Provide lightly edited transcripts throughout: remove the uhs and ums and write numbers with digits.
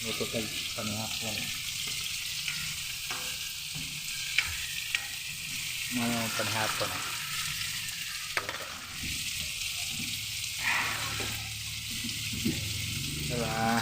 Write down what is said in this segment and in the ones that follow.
luto kay panihapon. Ngayon panihapon diba.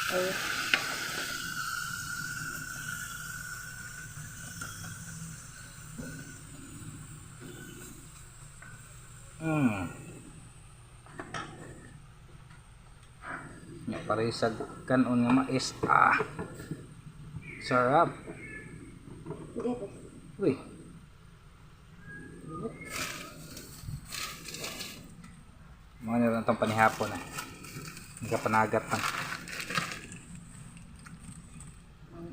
Ay. Nya parisag kanon nga mais. Sarap. Hindi po. Uy. Mga nila itong panihapon nagkapanagat lang.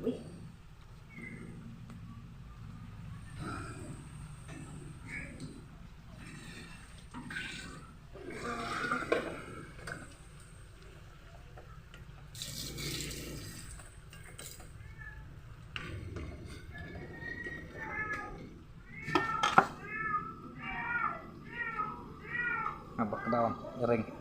Uy. Abak daw, garing.